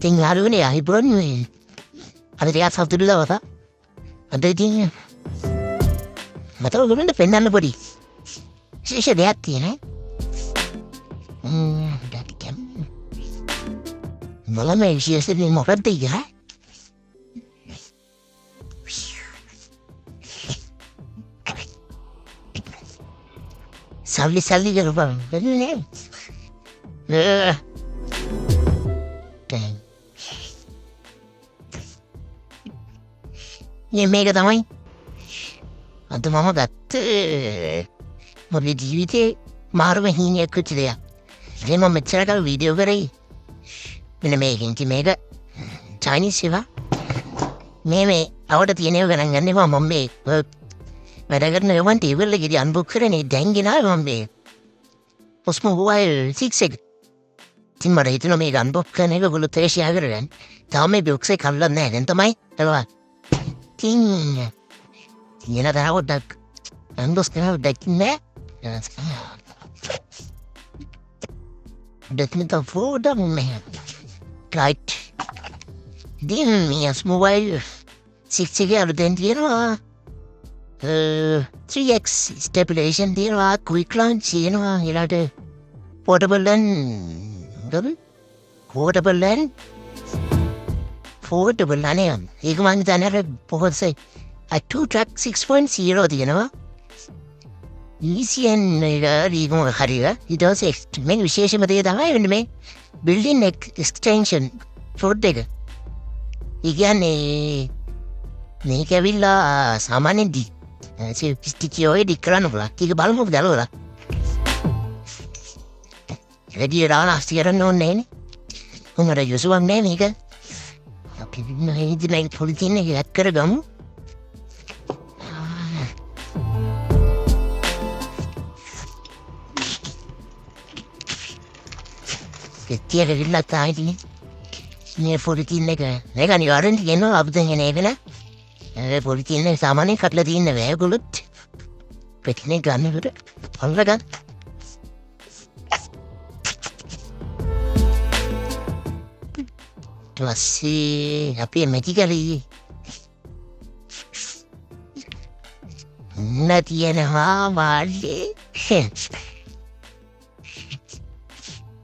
ඉතින් යාළුවනේ අයිබෝන් අද ටිකක් සතුටුද වතා අද ඉතින් මට ඔයගොල්ලන්ට පෙන්නන්න පොඩි විශේෂ දෙයක් තියෙනවා බලන්න මේ විශේෂයෙන් මොකක්ද කියලා සල්ලි කරපන් බැලුනේ මේක තමයි අද මම ගත්ත මගේ ජීවිතේ මාරුම හීනයක් වෙච්ච දෙයක්. ඉතින් මම මෙච්චර කල් වීඩියෝ කරේ මෙන්න මේකෙන් මේක චයිනීස් ඒවා මේ අවට තියෙනව ගණන් ගන්න එපා මම මේ වැඩ කරන ඒවන් ටේබල් එකේදී අන්බොක් කරන්නේ දැන් ගෙනාවේ මම මේ Osmo Mobile 6 එක. ඉතින් මට හිතුණා මේක අන්බොක් කරන එක ඔයගොල්ලෝ තේෂියා කරගන්න. තාම මේ බොක්ස් එක කල්ලා නැහැ. දැන් තමයි බලන්න. තියෙන දාවොඩක් අන්බොක් කරලා දැක්කේ දෙකෙන්ට ෆෝඩම් නැහැ. රයිට්. දැන් මේ Osmo Mobile 6 එකේ අලුතෙන් තියෙනවා 3x stabilization තියෙනවා quick launch තියෙනවා ඊළාට portable අනේ ඒක මං හිතන්නේ අර පොහොසේ 2 track 6.0 තියෙනවා ECN එක රීගම හරිය ඊට පස්සේ මේ විශේෂම දේ තමයි මේ built-in extension fold එක. ඒ කියන්නේ මේක ඇවිල්ලා සාමාන්‍යයෙන් ස්ටිකියෝයි ඩික් කරන්න පුළුවන්. ටික බලමුද දාලා. රෙඩි රාලා අස්ති කරන්න ඕනේ නෑනේ. උඹට යොසුවක් නෑ මේක. අපි මේ දිනේ පොලිතින් එක ඇඩ් කරගමු. කෙටිය ගිල්ලා තායිනේ. මේ පොලිතින් එක මේක අනිවාර්යෙන් කියනවා අපිට එන්නේ නේද? පොලිතින් එක සාමාන්‍යයෙන් කඩලා තියෙන වැයගොල්ලොත් පෙට්නේ ගන්නකොට අල්ල ගන්න. ඊපස්සේ අපි මේක කරේ නැතිනවා වාල්ලේ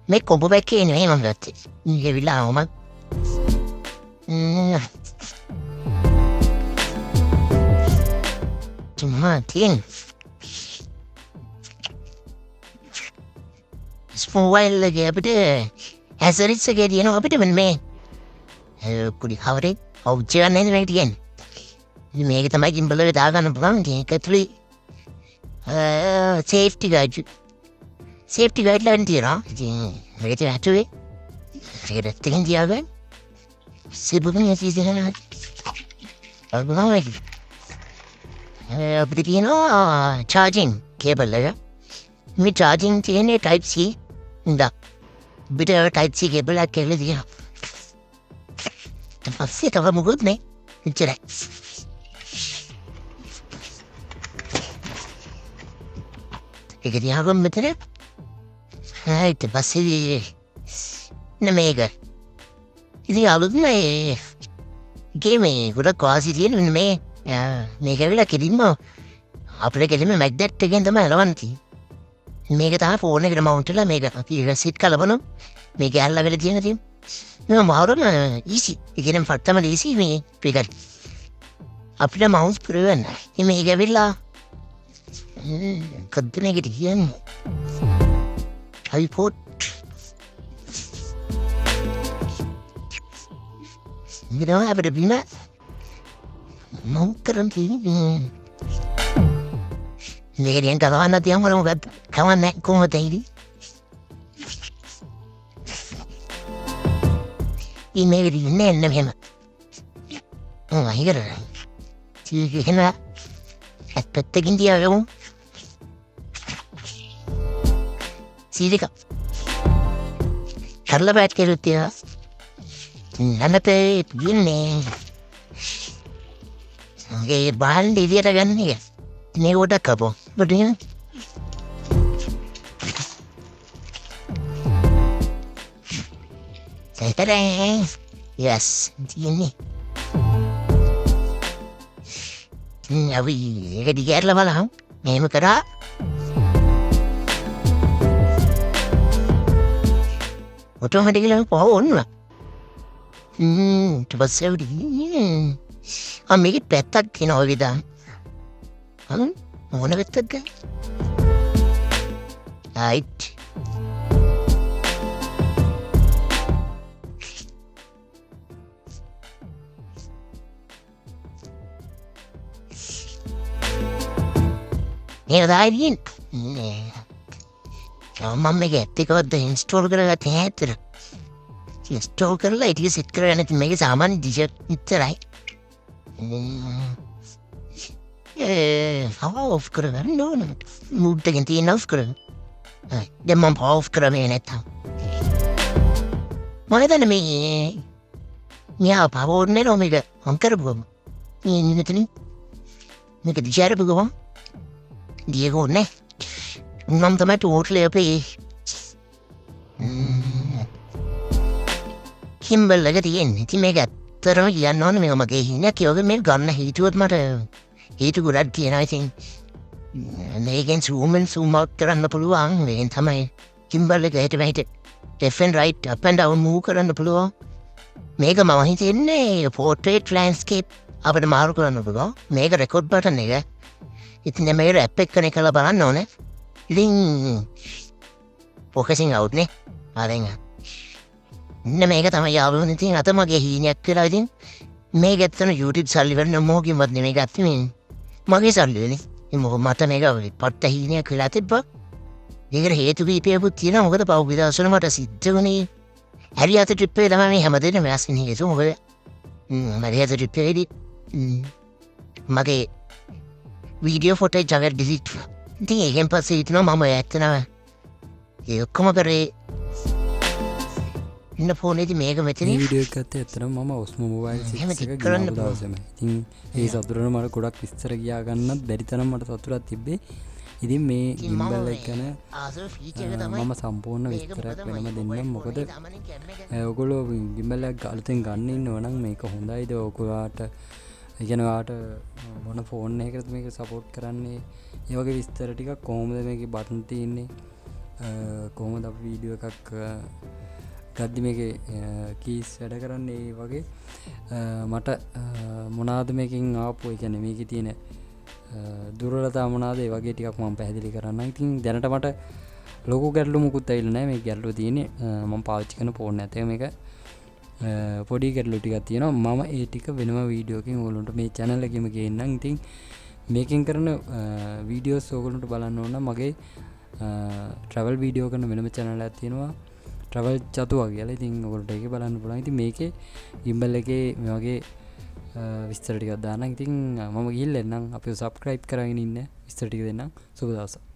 මේ කොම්බෝ බෑග් එකේ නෙමෙයි මම ගත්තේ. මේ විලාම Martin. Mobile lagi apa deh? Hasilnya segini no apa deh men? Kuli khawatir, objek ni ni dia. Ini kita macam belum dah kan pulang dia. Ketuli safety guide lah dia lah. Jadi kita tu kita tinggal dia kan. Sebelumnya sih dia. Apa lagi? අපිට තියෙනවා charging cable එක. මේ charging තියෙන්නේ type C ඉඳන්. අපිට type C cable එකක් කියලා තියෙනවා. ඊට පස්සේ තව මොකුත් නෑ. එච්චරයි. ඒක දිහාම මෙතන. ඊට පස්සේ මේක. ඉතින් අලුත් මේ ගේමේ ගොඩක් වාසි තියෙන මේ මේක ඇවිල්ලා කෙලින්ම අපිට කෙලින්ම මැග්නට් එකෙන් තමයි එලවන්නේ. මේක තමයි ෆෝන් එකට මවුන්ට් වෙලා මේක අපි සෙට් කරලා බලමු. මේක ඇල්ලා වෙලා තියෙන තියෙන. මේ මාරුම ඊසි. ඒ කියන්නේ ෆට්ටම ඊසි මේ පිටට. අපිට මවුස් පුරවන්න. මේක ඇවිල්ලා කද්දනේකට කියන්නේ. iPod ඉතින් අපිට බිම මෞතරන් තියෙන්නේ. මේක දිහා ගලවන්න තියම මොකද? කවන්නේ කොහොමද ඉන්නේ? මේක දින්නේ නෑ මෙහෙම. අහිගර. චීකේන ඇත්තකින් දියවමු. සීරික. කරලා බෑට් කෙරුත් තියා. නන්නතේ දින්නේ. Okay, bahan di dia kan ni. Ni udah kapo. Betul. Saya yes තියෙන්නේ අපි ඒක දිගටලා බලමු මෙහෙම කරා ඔටෝමැටිකලි පහ ඔන්නවා ඊට පස්සේ උඩි මේකේ පැත්තක් තියෙනවා ඔය විදිහට මොන පැත්තක්ද right නේද ආයින් මම මේක ඇත්තකවද ඉන්ස්ටෝල් කරගත්තේ ඇත්තට ඉන්ස්ටෝල් කරලා ඒක සෙට් කරගන්න ඉතින් මේක සාමාන්‍ය ඩිජිට් විතරයි ඔෆ් කරගන්න ඕන මූඩ් එකෙන් තියෙන ඔෆ් කරගන්න දැන් මම ඔෆ් කරන්නේ නැත්තම් මම හිතන්නේ මෙයා පවෝන්නේ නෝ මේක ඔන් කරපුවම මෙතනින් මේක දිශාර පුගම Diego ne නම් තමයි ටෝටලි අපේ කිම්බල් එක තියෙන්නේ ඉතින් මේක ඇත්තටම කියන්න ඕනේ මේක මගේ හිණක් යෝග මේ ගන්න හේතුවත් මට හේතු ගොඩක් තියෙනවා ඉතින් මේකෙන් zoom out කරන්න පුළුවන් මේකෙන් තමයි කිම්බල් එක හිට මෙහිට left and right up and down move කරන්න පුළුවන් මේක මම හිතන්නේ portrait landscape අපිට මාරු කරන්න පුළුවන් මේක record button එක ඉතින් මේ රැප් එක කනේ කරලා බලන්න ඕනේ ඉතින් focusing out නේ ආරෙන් මේක තමයි යාළුවනේ ඉතින් අත මගේ හීනයක් කියලා ඉතින් මේක ඇත්තන YouTube සල්ලි වෙන මොකකින්වත් නෙමෙයි ගත්තේ මේ මගේ සල්ලි වෙන්නේ ඉතින් මොකද මට මේක පට්ට හීනයක් වෙලා තිබ්බා ඒකට හේතු කීපයක්ත් තියෙනවා මොකද පහු විදර්ශන මට සිද්ධ වුණේ හරියට ට්‍රිප් එකේ තමයි මේ හැමදේම වෙනස් වෙන්නේ ඒක මොකද හරියට ට්‍රිප් එකේදී මගේ වීඩියෝ ෆොටේජ් එක ඩිලීට් ඉතින් ඒකෙන් පස්සේ හිතනවා මම ඇත්තනම ඒ ඔක්කොම කරේ ඉන්න ෆෝනේදී මේක මෙතන වීඩියෝ එකක් ගත්තේ ඇත්තටම මම Osmo mobile 6 එක ගන්න දවසේම. ඉතින් ඒ සතුටට මට ගොඩක් විස්තර කියා ගන්නත් බැරි තරම් මට සතුටක් තිබ්බේ. ඉතින් මේ gimbal එක ගැන මම සම්පූර්ණ විස්තරයක් වෙනම දෙන්නම්. මොකද ඔයගොල්ලෝ gimbal එක අලුතෙන් ගන්න ඉන්නව නම් මේක හොඳයිද ඔයගොල්ලන්ට ඉගෙන ඔයාට මොන ෆෝන් එකකටද මේක සපෝට් කරන්නේ ඒ වගේ විස්තර ටිකක් කොහොමද මේකේ බටන් තියෙන්නේ කොහොමද අපි වීඩියෝ එකක් ගද්දි මේකේ කීස් වැඩ කරන්නේ ඒ වගේ මට මොනවාද මේකෙන් ආපු ඒ කියන්නේ මේකේ තියෙන දුර්වලතා මොනවාද ඒ වගේ ටිකක් මම පැහැදිලි කරන්නම්. ඉතින් දැනට මට ලොකු ගැටලු මුකුත් ඇවිල්ලා නැහැ. මේ ගැටලුව තියෙන්නේ මම පාවිච්චි කරන ෆෝන් එකේ මේක පොඩි ගැටලු ටිකක් තියෙනවා. මම ඒ ටික වෙනම වීඩියෝ එකකින් ඔයගොල්ලන්ට මේ channel එකෙම ගේන්නම්. ඉතින් මේකෙන් කරන වීඩියෝස් ඔයගොල්ලන්ට බලන්න ඕන නම් මගේ travel වීඩියෝ කරන වෙනම channel එකක් තියෙනවා. travel චතුවා කියලා. ඉතින් ඔයගොල්ලන්ට ඒක බලන්න පුළුවන්. ඉතින් මේකේ gimbal එකේ මේ වගේ විස්තර ටිකක් දාන්න. ඉතින් මම ගිහිල්ලා එන්නම්. අපිව subscribe කරගෙන ඉන්න විස්තර ටික දෙන්නම්. සුබ දවසක්.